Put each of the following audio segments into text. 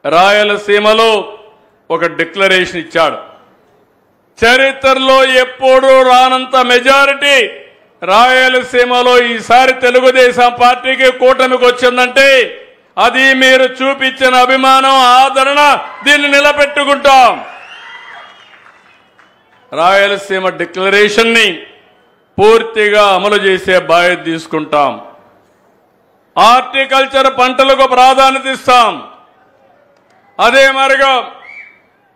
రాయలసీమలో ఒక డిక్లరేషన్ ఇచ్చాడు. చరిత్రలో ఎప్పుడూ రానంత మెజారిటీ రాయలసీమలో ఈసారి తెలుగుదేశం పార్టీకి కూటమికి వచ్చిందంటే అది మీరు చూపించిన అభిమానం, ఆదరణ. దీన్ని నిలబెట్టుకుంటాం. రాయలసీమ డిక్లరేషన్ ని పూర్తిగా అమలు చేసే బాధ్యత తీసుకుంటాం. హార్టికల్చర్ పంటలకు ప్రాధాన్యత ఇస్తాం. అదే మరిగా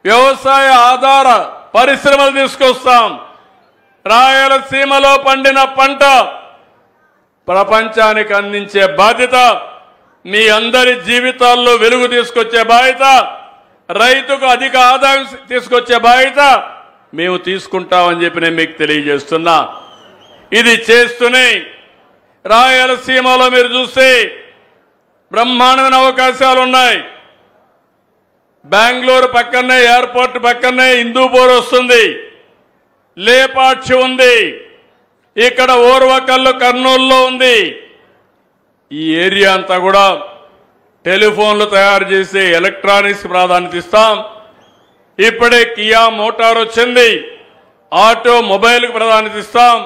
వ్యవసాయ ఆధార పరిశ్రమలు తీసుకొస్తాం. రాయలసీమలో పండిన పంట ప్రపంచానికి అందించే బాధ్యత, మీ అందరి జీవితాల్లో వెలుగు తీసుకొచ్చే బాధ్యత, రైతుకు అధిక ఆదాయం తీసుకొచ్చే బాధ్యత మేము తీసుకుంటామని చెప్పి నేను మీకు తెలియజేస్తున్నా. ఇది చేస్తూనే రాయలసీమలో మీరు చూస్తే బ్రహ్మాండమైన అవకాశాలు ఉన్నాయి. బెంగళూరు పక్కనే, ఎయిర్పోర్ట్ పక్కనే హిందూపూర్ వస్తుంది, లేపాక్షి ఉంది, ఇక్కడ ఓర్వకల్లు కర్నూలులో ఉంది. ఈ ఏరియా అంతా కూడా టెలిఫోన్లు తయారు చేసే ఎలక్ట్రానిక్స్ ప్రాధాన్యత ఇస్తాం. ఇప్పుడే కియా మోటార్ వచ్చింది, ఆటోమొబైల్కి ప్రాధాన్యత ఇస్తాం.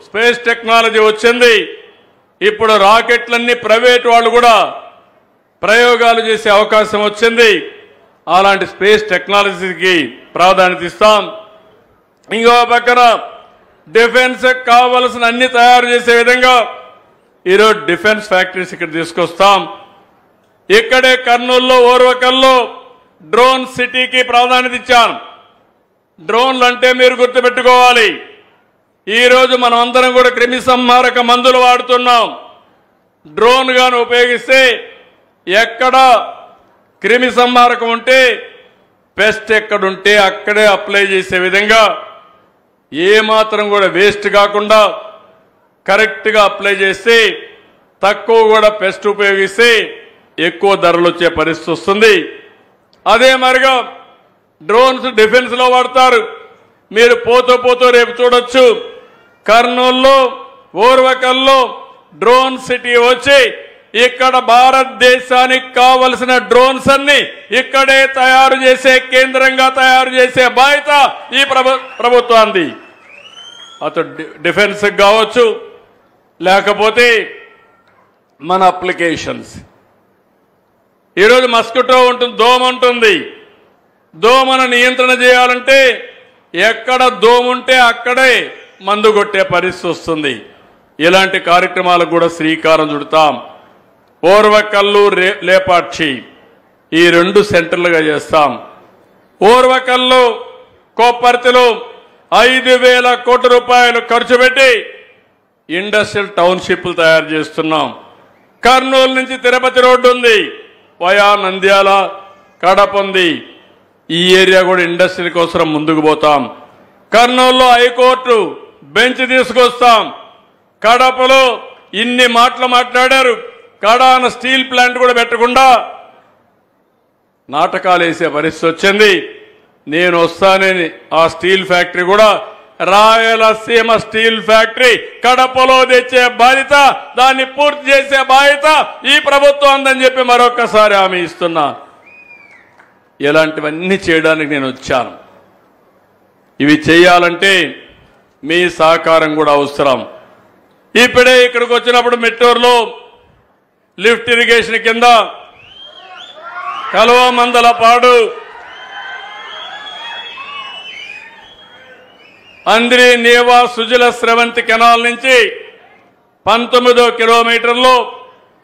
స్పేస్ టెక్నాలజీ వచ్చింది. ఇప్పుడు రాకెట్లన్నీ ప్రైవేట్ వాళ్ళు కూడా ప్రయోగాలు చేసే అవకాశం వచ్చింది. అలాంటి స్పేస్ టెక్నాలజీకి ప్రాధాన్యత ఇస్తాం. ఇంకో పక్కన డిఫెన్స్ కావాల్సిన అన్ని తయారు చేసే విధంగా ఈరోజు డిఫెన్స్ ఫ్యాక్టరీస్ ఇక్కడ తీసుకొస్తాం. ఇక్కడే కర్నూలులో ఓర్వకల్లో డ్రోన్ సిటీకి ప్రాధాన్యత ఇచ్చాం. డ్రోన్లు అంటే మీరు గుర్తుపెట్టుకోవాలి, ఈరోజు మనం అందరం కూడా క్రిమి సంహారక మందులు వాడుతున్నాం. డ్రోన్ గాను ఉపయోగిస్తే ఎక్కడ క్రిమి సంహారకం ఉంటే, పెస్ట్ ఎక్కడుంటే అక్కడే అప్లై చేసే విధంగా ఏమాత్రం కూడా వేస్ట్ కాకుండా కరెక్ట్గా అప్లై చేస్తే, తక్కువ కూడా పెస్ట్ ఉపయోగిస్తే ఎక్కువ ధరలు వచ్చే పరిస్థితి వస్తుంది. అదే మరిగా డ్రోన్స్ డిఫెన్స్ లో వాడతారు. మీరు పోతూ రేపు చూడొచ్చు, కర్నూలులో ఓర్వకల్లో డ్రోన్ సిటీ వచ్చి ఇక్కడ భారతదేశానికి కావలసిన డ్రోన్స్ అన్ని ఇక్కడే తయారు చేసే కేంద్రంగా తయారు చేసే బాధ్యత ఈ ప్రభుత్వానికి. అటు డిఫెన్స్ కావచ్చు, లేకపోతే మన అప్లికేషన్స్. ఈరోజు మస్కిటో ఉంటుంది, దోమ ఉంటుంది. దోమను నియంత్రణ చేయాలంటే ఎక్కడ దోమ ఉంటే అక్కడే మందు కొట్టే పరిస్థితి వస్తుంది. ఇలాంటి కార్యక్రమాలకు కూడా శ్రీకారం చుడతాం. ఓర్వకల్లు, లేపాక్షి ఈ 2 సెంటర్లుగా చేస్తాం. ఓర్వకల్లు కోపర్తిలో 5,000 కోట్ల రూపాయలు ఖర్చు పెట్టి ఇండస్ట్రియల్ టౌన్షిప్లు తయారు చేస్తున్నాం. కర్నూలు నుంచి తిరుపతి రోడ్డు ఉంది, వయా నంద్యాల, కడప ఉంది. ఈ ఏరియా కూడా ఇండస్ట్రీ కోసం ముందుకు పోతాం. కర్నూలులో హైకోర్టు బెంచ్ తీసుకొస్తాం. కడపలో ఇన్ని మాటలు మాట్లాడారు, కడాన స్టీల్ ప్లాంట్ కూడా పెట్టకుండా నాటకాలు వేసే పరిస్థితి వచ్చింది. నేను వస్తానని ఆ స్టీల్ ఫ్యాక్టరీ కూడా, రాయలసీమ స్టీల్ ఫ్యాక్టరీ కడపలో తెచ్చే బాధ్యత, దాన్ని పూర్తి చేసే బాధ్యత ఈ ప్రభుత్వం ఉందని చెప్పి మరొకసారి హామీ ఇస్తున్నా. ఇలాంటివన్నీ చేయడానికి నేను వచ్చాను. ఇవి చేయాలంటే మీ సహకారం కూడా అవసరం. ఇప్పుడే ఇక్కడికి వచ్చినప్పుడు మెట్టూరులో లిఫ్ట్ ఇరిగేషన్ కింద కలువమందలపాడు, అంద్రి నీవా సుజల స్రవంతి కెనాల్ నుంచి 19వ కిలోమీటర్లో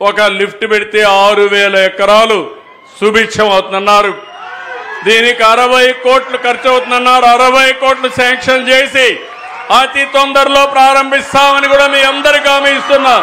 ఒక లిఫ్ట్ పెడితే 6,000 ఎకరాలు సుభిక్షం అవుతుందన్నారు. దీనికి 60 కోట్లు ఖర్చు అవుతుందన్నారు. 60 కోట్లు శాంక్షన్ చేసి అతి తొందరలో ప్రారంభిస్తామని కూడా మీ అందరికీ హామీ ఇస్తున్నా.